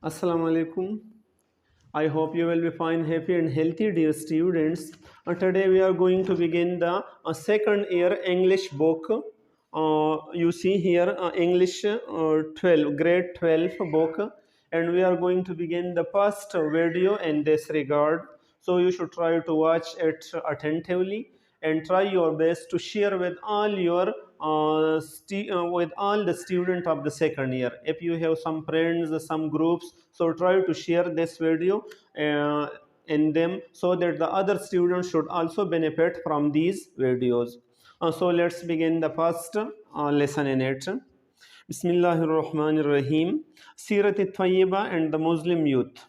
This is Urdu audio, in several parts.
Assalamu alaikum. I hope you will be fine, happy and healthy, dear students. Today we are going to begin the second year English book. You see here English 12, grade 12 book, and we are going to begin the first video in this regard. So you should try to watch it attentively and try your best to share with all your with all the student of the second year. If you have some friends, some groups, so try to share this video in them so that the other students should also benefit from these videos. So let's begin the first lesson in it. Bismillahir Rahmanir Rahim. Sirat al-Tayyiba and the Muslim youth.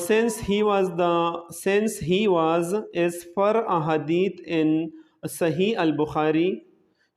Since he was as per a hadith in Sahih al-Bukhari,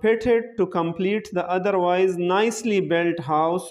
fitted to complete the otherwise nicely built house,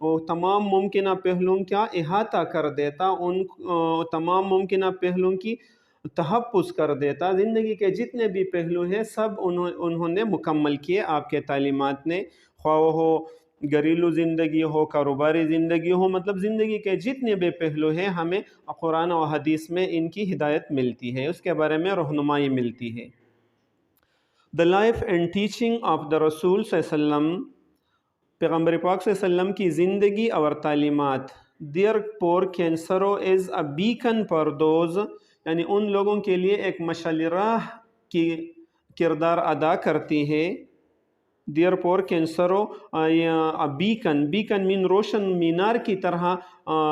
وہ تمام ممکنہ پہلوؤں کا احاطہ کر دیتا، ان تمام ممکنہ پہلوؤں کی تحفظ کر دیتا۔ زندگی کے جتنے بھی پہلو ہیں سب انہوں نے مکمل کیے آپ کے تعلیمات نے، خواہ وہ ہو گھریلو زندگی ہو، کاروباری زندگی ہو، مطلب زندگی کے جتنے بھی پہلو ہیں ہمیں قرآن و حدیث میں ان کی ہدایت ملتی ہے، اس کے بارے میں رہنمائی ملتی ہے۔ The life and teaching of the رسول صلی اللہ علیہ وسلم، پیغمبر پاک صلی اللہ علیہ وسلم کی زندگی اور تعلیمات، therefore can serve as a beacon for those، یعنی ان لوگوں کے لیے ایک مشعل راہ کی کردار ادا کرتی ہے۔ therefore can serve بیکن مین روشن مینار کی طرح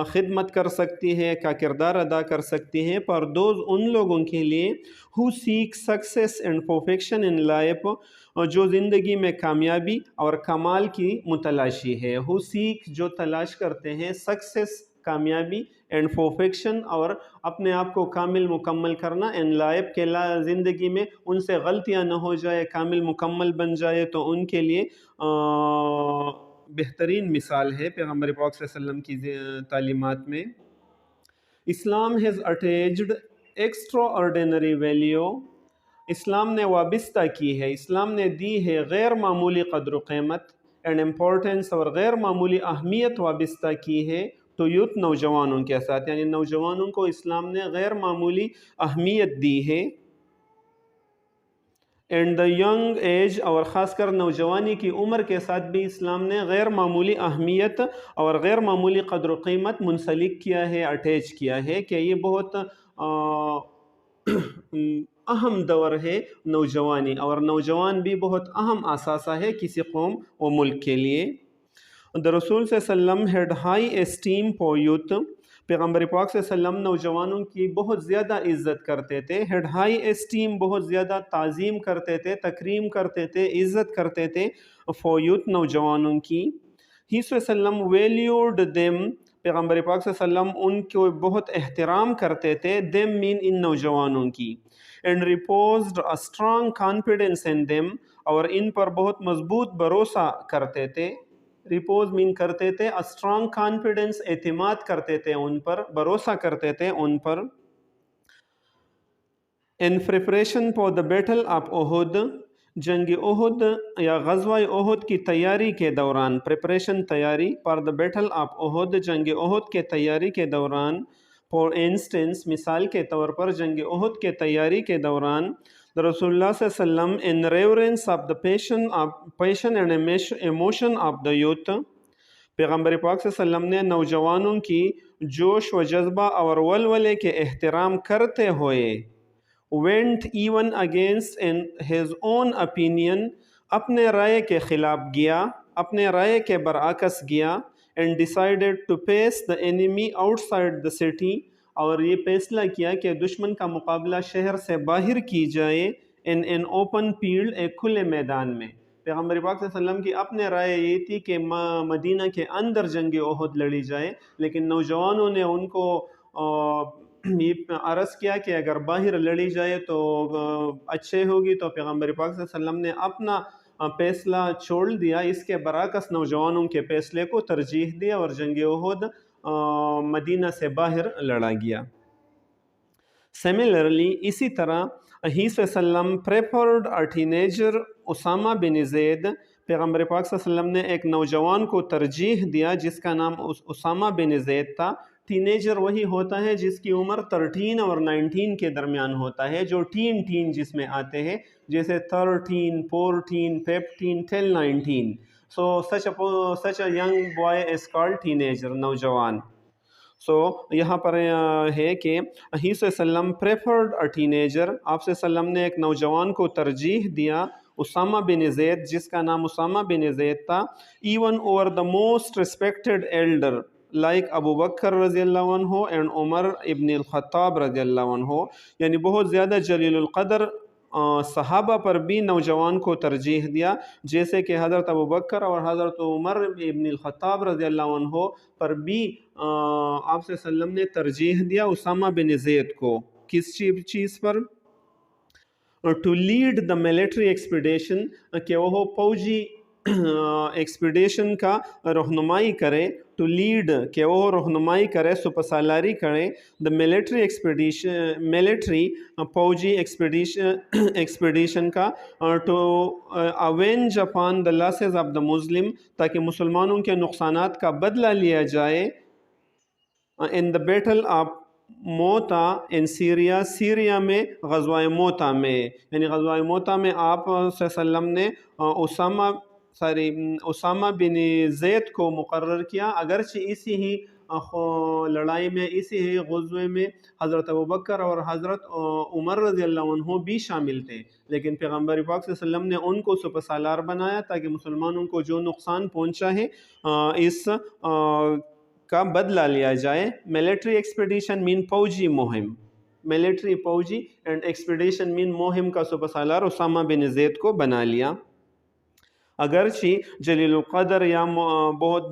خدمت کر سکتی ہے، کا کردار ادا کر سکتی ہے، پر دوز ان لوگوں کے لیے who seek success and perfection in life، جو زندگی میں کامیابی اور کمال کی متلاشی ہے۔ who seek جو تلاش کرتے ہیں، success کامیابی، اینڈ پرفیکشن اور اپنے آپ کو کامل مکمل کرنا، ان لائف کے زندگی میں ان سے غلطیاں نہ ہو جائے، کامل مکمل بن جائے، تو ان کے لیے بہترین مثال ہے پیغمبر پاک صلی اللہ علیہ وسلم کی تعلیمات میں۔ Islam has attached extraordinary value, اسلام نے وابستہ کی ہے، اسلام نے دی ہے غیر معمولی قدر و قیمت اینڈ امپورٹنس، اور غیر معمولی اہمیت وابستہ کی ہے تو یوتھ نوجوانوں کے ساتھ، یعنی نوجوانوں کو اسلام نے غیر معمولی اہمیت دی ہے۔ اینڈ دا ینگ ایج، اور خاص کر نوجوانی کی عمر کے ساتھ بھی اسلام نے غیر معمولی اہمیت اور غیر معمولی قدر و قیمت منسلک کیا ہے، اٹیچ کیا ہے کہ یہ بہت اہم دور ہے نوجوانی، اور نوجوان بھی بہت اہم اثاثہ ہے کسی قوم و ملک کے لیے۔ The رسول صلی اللہ علیہ وسلم had high esteem for youth، پیغمبر پاک صلی اللہ علیہ وسلم نوجوانوں کی بہت زیادہ عزت کرتے تھے، had high esteem بہت زیادہ تعظیم کرتے تھے، تکریم کرتے تھے، عزت کرتے تھے for youth نوجوانوں کی۔ He صلی اللہ علیہ وسلم valued them، پیغمبر پاک صلی اللہ علیہ وسلم ان کو بہت احترام کرتے تھے، them mean ان نوجوانوں کی، and reposed a strong confidence in them، اور ان پر بہت مضبوط بھروسہ کرتے تھے۔ ریپوز مین کرتے تھے، اسٹرانگ کانفیڈنس اعتماد کرتے تھے ان پر، بھروسہ کرتے تھے ان پر۔ In preparation for the battle of Uhud, جنگ احد یا غزوہ احد کی تیاری کے دوران، پریپریشن تیاری، for the battle of Uhud جنگ احد کے تیاری کے دوران، فار انسٹنس مثال کے طور پر جنگ احد کے تیاری کے دوران، رسول اللہ صلی اللہ علیہ وسلم in reverence of the passion and emotion of the youth, پیغمبر پاک صلی اللہ علیہ وسلم نے نوجوانوں کی جوش و جذبہ اور ولولے کے احترام کرتے ہوئے went even against in his own opinion، اپنے رائے کے خلاف گیا، اپنے رائے کے برعکس گیا، and decided to face the enemy outside the city، اور یہ فیصلہ کیا کہ دشمن کا مقابلہ شہر سے باہر کی جائے، in an open field، ایک کھلے میدان میں۔ پیغمبر پاک صلی اللہ علیہ وسلم کی اپنے رائے یہ تھی کہ مدینہ کے اندر جنگ احد لڑی جائے، لیکن نوجوانوں نے ان کو عرض کیا کہ اگر باہر لڑی جائے تو اچھے ہوگی، تو پیغمبر پاک صلی اللہ علیہ وسلم نے اپنا فیصلہ چھوڑ دیا، اس کے برعکس نوجوانوں کے فیصلے کو ترجیح دیا اور جنگ احد مدینہ سے باہر لڑا گیا۔ سملرلی اسی طرح ہی صلی اللہ علیہ وسلم پریفرڈ اے ٹینیجر اسامہ بن زید، پیغمبر پاک صلی اللہ علیہ وسلم نے ایک نوجوان کو ترجیح دیا جس کا نام اسامہ بن زید تھا۔ ٹینیجر وہی ہوتا ہے جس کی عمر 13 اور 19 کے درمیان ہوتا ہے، جو ٹین جس میں آتے ہیں، جیسے 13, 14, 15 till 19۔ So such a young boy is called teenager، نوجوان۔ یہاں پر ہے کہ ہی صلی اللہ علیہ وسلم پریفرڈ اے ٹینیجر، آپ صلی اللہ علیہ وسلم نے ایک نوجوان کو ترجیح دیا، اسامہ بن زید جس کا نام اسامہ بن زید تھا، even over the most respected elder like Abu Bakr رضی اللہ عنہ اینڈ عمر ابن الخطاب رضی اللہ عنہ، یعنی بہت زیادہ جلیل القدر صحابہ پر بھی نوجوان کو ترجیح دیا، جیسے کہ حضرت ابو بکر اور حضرت عمر ابن الخطاب رضی اللہ عنہ پر بھی آپ صلی اللہ علیہ وسلم نے ترجیح دیا اسامہ بن زید کو۔ کس چیز پر؟ To lead the military expedition, کہ وہ فوجی ایکسپیڈیشن کا رہنمائی کرے، ٹو لیڈ کہ وہ رہنمائی کرے، سپسالاری کرے، دا ملٹری ایکسپیڈیشن ملٹری فوجی ایکسپیڈیشن کا، to avenge upon the losses of the Muslim تاکہ مسلمانوں کے نقصانات کا بدلہ لیا جائے، ان دا بیٹل آف موتا ان سیریا، سیریا میں غزوہ موتا میں، یعنی غزوہ موتا میں آپ صلی اللہ علیہ وسلم نے اسامہ بن زید کو مقرر کیا، اگرچہ اسی ہی لڑائی میں، اسی ہی غزوے میں حضرت ابوبکر اور حضرت عمر رضی اللہ عنہ بھی شامل تھے، لیکن پیغمبر پاک صلی اللہ علیہ وسلم نے ان کو سپسالار بنایا تاکہ مسلمانوں کو جو نقصان پہنچا ہے اس کا بدلہ لیا جائے۔ ملٹری ایکسپیڈیشن مین فوجی مہم، ملٹری فوجی اینڈ ایکسپیڈیشن مین مہم کا سپسالار اسامہ بن زید کو بنا لیا۔ اگرچہ جلیل القدر یا بہت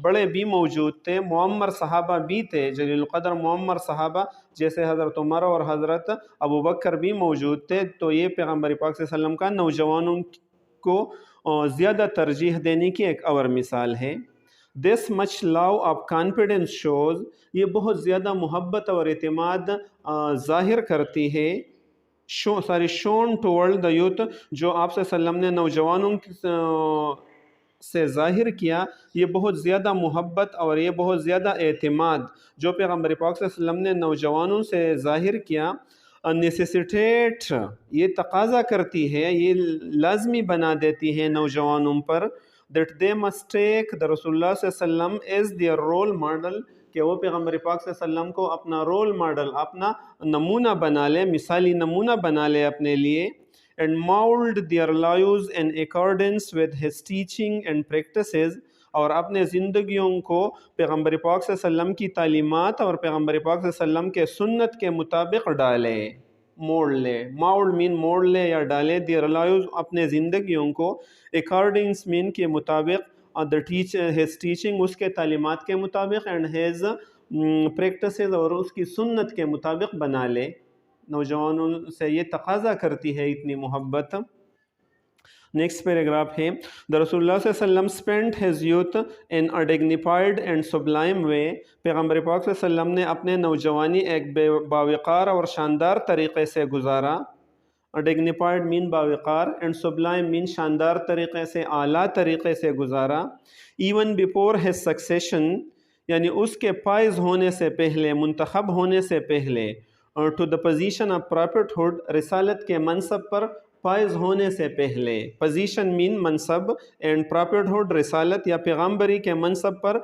بڑے بھی موجود تھے، معمر صحابہ بھی تھے، جلیل القدر معمر صحابہ جیسے حضرت عمر اور حضرت ابوبکر بھی موجود تھے، تو یہ پیغمبر پاک صلی اللہ علیہ وسلم کا نوجوانوں کو زیادہ ترجیح دینے کی ایک اور مثال ہے۔ دس مچ لو آف کانفیڈنس شوز، یہ بہت زیادہ محبت اور اعتماد ظاہر کرتی ہے، شون ٹورڈ دا یوتھ، جو آپ صلی اللہ علیہ وسلم نے نوجوانوں سے ظاہر کیا، یہ بہت زیادہ محبت اور یہ بہت زیادہ اعتماد جو پیغمبر پاک صلی اللہ علیہ وسلم نے نوجوانوں سے ظاہر کیا، نیسیسیٹیٹ یہ تقاضا کرتی ہے، یہ لازمی بنا دیتی ہے نوجوانوں پر، that they must take the رسول اللہ صلی اللہ علیہ وسلم as their role model، کہ وہ پیغمبر پاک صلی اللہ علیہ وسلم کو اپنا رول ماڈل، اپنا نمونہ بنا لے، مثالی نمونہ بنا لے اپنے لیے، and mold their lives in accordance with his teaching and practices، اور اپنے زندگیوں کو پیغمبر پاک صلی اللہ علیہ وسلم کی تعلیمات اور پیغمبر پاک صلی اللہ علیہ وسلم کے سنت کے مطابق ڈالے، موڑ لے، ماؤلڈ مین موڑ لے یا ڈالے، دیئر لائیوز اپنے زندگیوں کو، اکارڈنگس مین کے مطابق، ہیز ٹیچنگ اس کے تعلیمات کے مطابق، اینڈ ہیز پریکٹسز اور اس کی سنت کے مطابق بنا لے۔ نوجوانوں سے یہ تقاضا کرتی ہے اتنی محبت۔ نیکسٹ پیراگراف ہے، دا رسول اللہ صلی اللہ علیہ وسلم spent his youth in a dignified and sublime way، پیغمبر پاک صلی اللہ علیہ وسلم نے اپنے نوجوانی ایک باوقار اور شاندار طریقے سے گزارا۔ ڈگنیفائڈ مین باوقار، اینڈ سبلائم مین شاندار طریقے سے، اعلیٰ طریقے سے گزارا۔ ایون بیفور his succession، یعنی اس کے فائز ہونے سے پہلے، منتخب ہونے سے پہلے، ٹو دا پوزیشن آف پراپھٹ، رسالت کے منصب پر فائز ہونے سے پہلے، پوزیشن مین منصب، اینڈ پراپھٹ رسالت یا پیغمبری کے منصب پر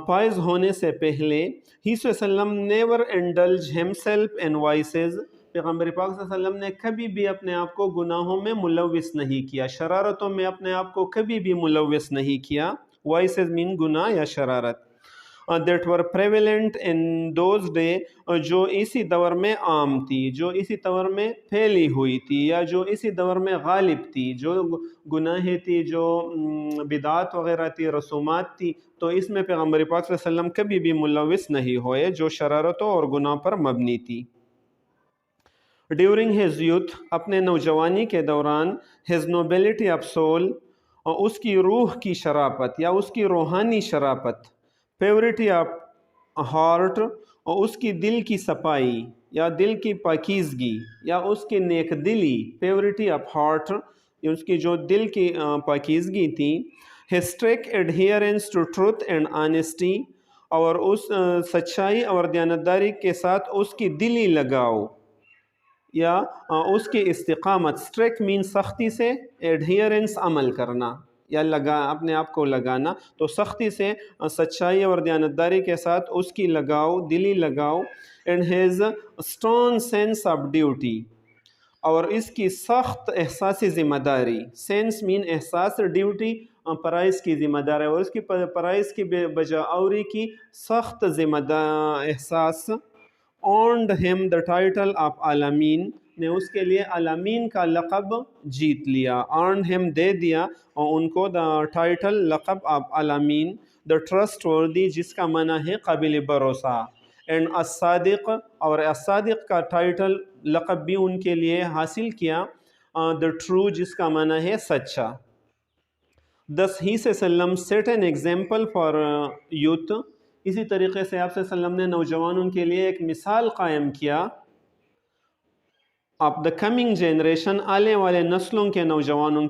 فائز ہونے سے پہلے، ہی صلی اللہ علیہ وسلم never indulge himself in voices, پیغمبر پاک صلی اللہ علیہ وسلم نے کبھی بھی اپنے آپ کو گناہوں میں ملوث نہیں کیا، شرارتوں میں اپنے آپ کو کبھی بھی ملوث نہیں کیا، وائسز مین گناہ یا شرارت، that were prevalent in those day، جو اسی دور میں عام تھی، جو اسی دور میں پھیلی ہوئی تھی، یا جو اسی دور میں غالب تھی، جو گناہیں تھی، جو بدعات وغیرہ تھی، رسومات تھی، تو اس میں پیغمبر پاک صلی اللہ علیہ وسلم کبھی بھی ملوث نہیں ہوئے، جو شرارتوں اور گناہ پر مبنی تھی۔ ڈیورنگ ہز یوتھ، اپنے نوجوانی کے دوران، ہز نوبیلٹی آف سول، اس کی روح کی شرافت یا اس کی روحانی شرافت، پیورٹی آف ہارٹ، اور اس کی دل کی صفائی یا دل کی پاکیزگی یا اس کی نیک دلی، پیورٹی آف ہارٹ، اس کی جو دل کی پاکیزگی تھی، ہسٹریک ایڈہیرنس ٹو ٹروتھ اینڈ آنیسٹی، اور اس سچائی اور دیانتداری کے ساتھ اس کی دلی لگاؤ یا اس کی استقامت، اسٹریک مین سختی سے، ایڈہیرنس عمل کرنا یا اپنے آپ کو لگانا، تو سختی سے سچائی اور دیانتداری کے ساتھ اس کی لگاؤ، دلی لگاؤ، and has strong sense of duty, اور اس کی سخت احساس ذمہ داری، سینس مین احساس، ڈیوٹی فرائض کی ذمہ داری، اور اس کی فرائض کی بجا آوری کی سخت ذمہ داری احساس، earned him the title of عالمین، نے اس کے لیے عالمین کا لقب جیت لیا، earned him دے دیا اور ان کو the title لقب of عالمین، the trustworthy جس کا معنی ہے قابل بھروسہ، and الصادق، اور الصادق کا ٹائٹل لقب بھی ان کے لیے حاصل کیا، the true جس کا معنی ہے سچا. Thus he وسلم set an example for youth. اسی طریقے سے آپ صلی اللہ علیہ وسلم نے نوجوانوں کے لیے ایک مثال قائم کیا. آپ دا کمنگ جنریشن آنے والے نسلوں کے نوجوانوں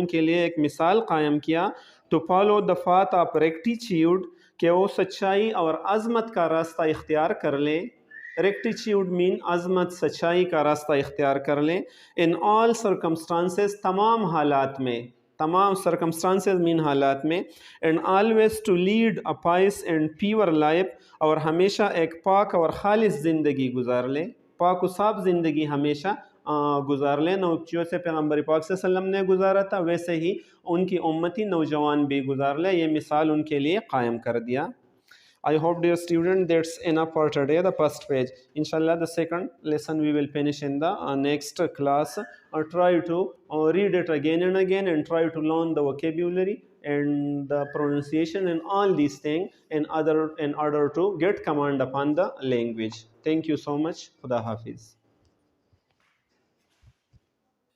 کے لیے ایک مثال قائم کیا. To follow the path of rectitude کہ وہ سچائی اور عظمت کا راستہ اختیار کر لیں. ریکٹیچیوڈ مین عظمت، سچائی کا راستہ اختیار کر لیں. ان آل سرکمسٹانسز تمام حالات میں، تمام سرکمسٹانسز مین حالات میں. And always to lead a pious and pure life اور ہمیشہ ایک پاک اور خالص زندگی گزار لیں. پاک و صاف زندگی ہمیشہ گزار لیں. جیسے پیغمبر پاک صلی اللہ علیہ وسلم نے گزارا تھا ویسے ہی ان کی امتی نوجوان بھی گزار لیں. یہ مثال ان کے لیے قائم کر دیا. I hope dear student that's enough for today, the first page. Inshallah the second lesson we will finish in the next class. Try to read it again and again and try to learn the vocabulary and the pronunciation and all these things in order to get command upon the language. Thank you so much. Khuda Hafiz.